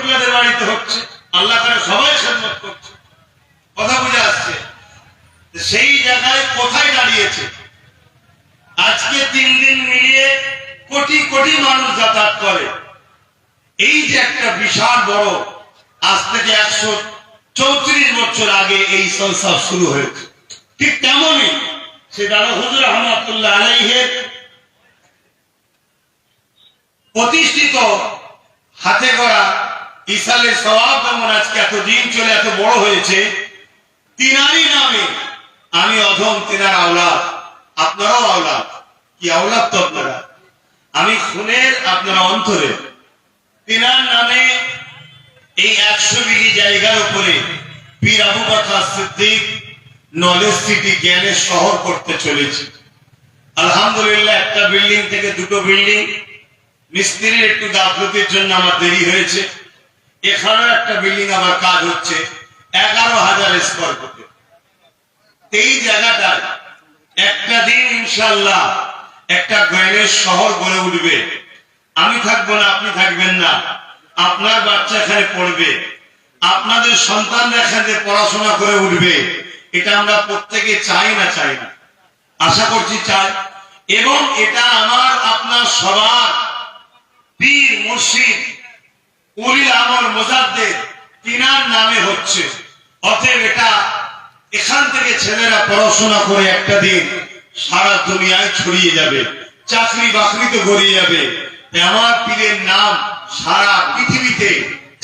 আপনাদের বাড়িতে হচ্ছে, আল্লাহ করে সবাই খেদমত করছে, কথা বুঝে আসছে। সেই জায়গায় কোথায় দাঁড়িয়েছে? আজকে 3 দিন মিলিয়ে কোটি কোটি মানুষ যাতায়াত করে। এই যে একটা বিশাল বড়, আজ থেকে 134 বছর আগে এই সংস্থা শুরু হয়েছে, ঠিক তেমনই সে দাদা হুজুর রহমাতুল্লাহ আলাইহির প্রতিষ্ঠিত হাতে গড়া ইসালের সওয়াব যেমন আজকে এতদিন চলে এত বড় হয়েছে, তিনারই নামে আমি অধম, তিনার আওলাদ, আপনারাও আওলাদ। কি আওলাদ তো আপনারা, আমি খুনের, আপনারা অন্তরে। তিনার নামে এই 100 বিঘি জায়গার উপরে পীর আবু বকর সিদ্দিক নলেজ সিটি, জ্ঞানের শহর করতে চলেছে। আলহামদুলিল্লাহ, একটা বিল্ডিং থেকে 2টো বিল্ডিং, মিস্ত্রির একটু গাফলতির জন্য আমার দেরি হয়েছে। এখানেও একটা বিল্ডিং আমার কাজ হচ্ছে 11,000 স্কয়ার ফুটে। এই জায়গাটায় একটা দিন ইনশাআল্লাহ একটা জ্ঞানের শহর গড়ে উঠবে। আমি থাকবো না, আপনি থাকবেন না, আপনার বাচ্চা এখানে পড়বে, আপনাদের সন্তানরা এখানে পড়াশোনা করে উঠবে। এটা আমরা প্রত্যেকে চাই না, চাই না, আশা করছি চাই। এবং এটা আমার আপনার সবার পীর মুর্শিদ উলিল আমল মুজাদ্দিদ তিনার নামে হচ্ছে। অতএব এটা এখান থেকে ছেলেরা পড়াশোনা করে একটা দিন সারা দুনিয়ায় ছড়িয়ে যাবে, চাকরি বাকরিতে গড়িয়ে যাবে। আমার পীরের নাম সারা পৃথিবীতে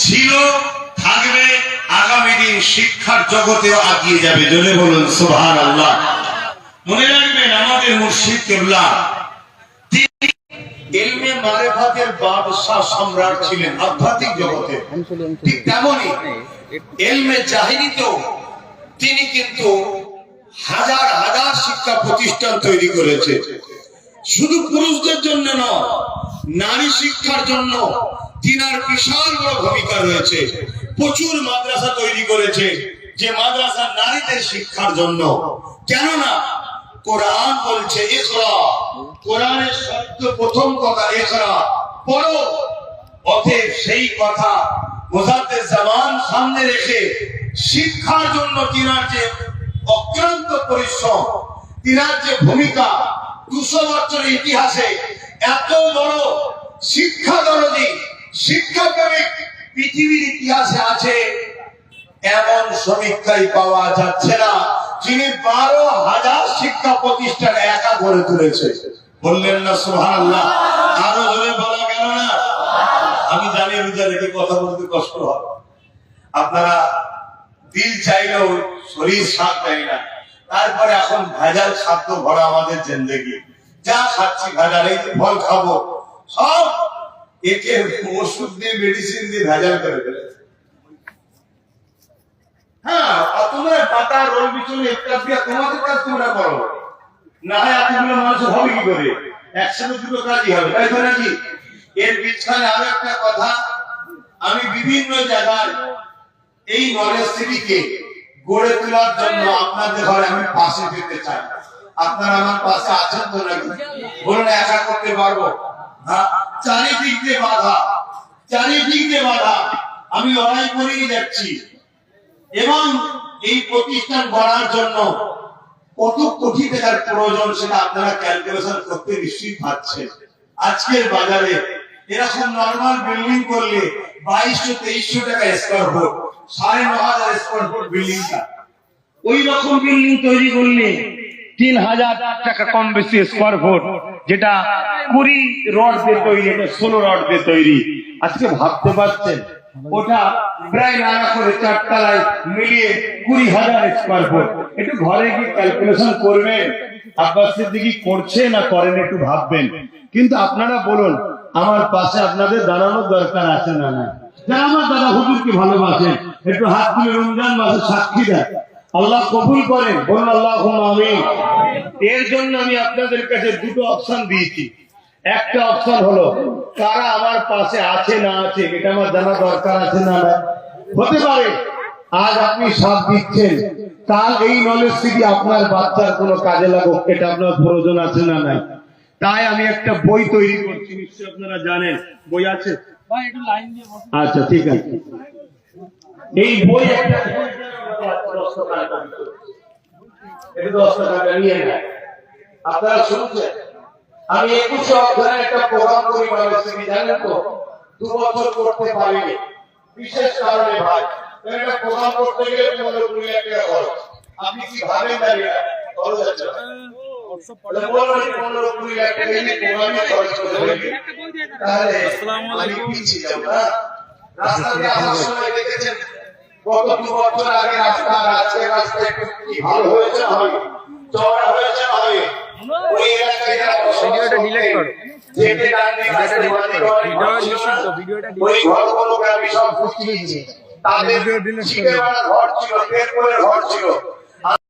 ছিল, থাকবে, আগামী দিন শিক্ষার জগতেও আগিয়ে যাবে। জোরে বলুন সুবহানাল্লাহ। মনে রাখবেন, আমাদের মুর্শিদ কেবলা তিনি ইলমে মারিফাতের বাদশা সম্রাট ছিলেন আধ্যাত্মিক জগতে। ঠিক তেমনি ইলমে জাহিলিতেও তিনি কিন্তু হাজার হাজার শিক্ষা প্রতিষ্ঠান তৈরি করেছে। শুধু পুরুষদের জন্য নয়, নারী শিক্ষার জন্য তিনার বিশাল বড় ভূমিকা রয়েছে। প্রচুর মাদ্রাসা তৈরি করেছে, যে মাদ্রাসা নারীদের শিক্ষার জন্য। কেননা কোরআন বলছে ইকরা, কোরআনের শব্দ প্রথম কথা ইকরা, পড়ো। অতএব সেই কথা মুজাদ্দিদ জামান সামনে রেখে শিক্ষার জন্য তিনার যে অক্লান্ত পরিশ্রম, তিনার যে ভূমিকা, 200 বছরের ইতিহাসে এত বড় শিক্ষা দরদি, শিক্ষাপ্রেমিক পৃথিবীর ইতিহাসে আছে এমন সমীক্ষাই পাওয়া যাচ্ছে না, যিনি 12,000 শিক্ষা প্রতিষ্ঠান একা গড়ে তুলেছে। বললেন না সুবহানাল্লাহ? আরো জোরে বলা গেল না? আমি জানি রোজা রেখে কথা বলতে কষ্ট হবে, আপনারা দিল চাইলেও শরীর সাথ দেয় না। তারপরে এখন ভেজাল খাদ্য ভরা আমাদের জিন্দেগি, যা খাচ্ছি ভেজাল। এই ফল খাবো, সব একে ওষুধ দিয়ে, মেডিসিন দিয়ে ভেজাল করে ফেলেছে। হ্যাঁ, তোমরা পাতা রোল বিচুলি একটা দিয়ে তোমাদের কাজ তোমরা করো, না হয় এতগুলো মানুষ হবে কি করে? একসাথে দুটো কাজই হবে, তাই তো নাকি? এর পিছনে আরো একটা কথা, আমি বিভিন্ন জায়গায় এই নলেজ সিটিকে গড়ে তোলার জন্য আপনাদের ঘরে আমি পাশে পেতে চাই। আপনারা আমার পাশে আছেন তো নাকি? বলুন, একা করতে পারবো? চারিদিক দিয়ে বাধা, চারিদিক দিয়ে বাধা, আমি লড়াই করেই যাচ্ছি। এবং এই প্রতিষ্ঠান গড়ার জন্য কত কোটি টাকার প্রয়োজন সেটা আপনারা ক্যালকুলেশন করতে নিশ্চয়ই পাচ্ছেন। আজকের বাজারে এরকম নরমাল বিল্ডিং করলে 2200-2300 টাকা স্কয়ার ফুট, 9,500 স্কয়ার ফুট বিল্ডিংটা, ওই রকম বিল্ডিং তৈরি করলে 3,000 টাকা কম বেশি স্কয়ার ফুট, যেটা 20 রড দিয়ে তৈরি, এটা 16 রড দিয়ে তৈরি। আজকে ভাবতে পারছেন ওটা প্রায় নানা করে 4 তলায় মিলিয়ে 20,000 স্কয়ার ফুট। একটু ঘরে গিয়ে ক্যালকুলেশন করবেন, আব্বাস সিদ্দিকী করছে না করেন একটু ভাববেন। কিন্তু আপনারা বলুন, আমার পাশে আপনাদের দাঁড়ানোর দরকার আছে না না? যারা আমার দাদা হুজুরকে ভালোবাসেন একটু হাত তুলে রমজান মাসে সাক্ষী দেন, আল্লাহ কবুল করেন, বলুন আল্লাহুম্মা আমিন। এর জন্য আমি আপনাদের কাছে 2টো অপশন দিয়েছি। একটা অপশন হলো কারা আমার পাশে আছে না আছে, এটা আমার জানা দরকার আছে না না? হতে পারে আজ আপনি সাথ দিচ্ছেন, কাল এই নলেজ সিটি আপনার বাচ্চার কোনো কাজে লাগুক, এটা আপনার প্রয়োজন আছে না নাই? তাই আমি একটা বই তৈরি করছি, নিশ্চয়ই আপনারা জানেন। বই আছে? আচ্ছা ঠিক আছে। এই বই একটা 10 টাকা নিয়ে নেয়। আপনারা শুনছেন আমি 21 অধ্যায়ে একটা প্রোগ্রাম করি বাংলাদেশ থেকে, জানেন তো 2 বছর করতে পারিনি বিশেষ কারণে ভাই। একটা প্রোগ্রাম করতে গেলে 15-20 লাখ টাকা খরচ। আপনি কি ভাবেন দাঁড়িয়ে খরচ আছে? তাহলে 15-20 লাখ টাকা দিয়ে প্রোগ্রামে খরচ করতে হবে। তাহলে আমি পিছিয়ে যাব না। রাস্তা দিয়ে আসার সময় দেখেছেন গত 2 বছর আগে রাস্তা আর আজকের রাস্তা একটু কি ভালো হয়েছে না হয়, চওড়া হয়েছে না হয়? ওই এলাকায় যারা ভিডিওটা ডিলিট করো, যেতে ডানদিকে ওই ঘরগুলো গ্রামে সব তাদের ঘর ছিল, পেট করে ঘর ছিল।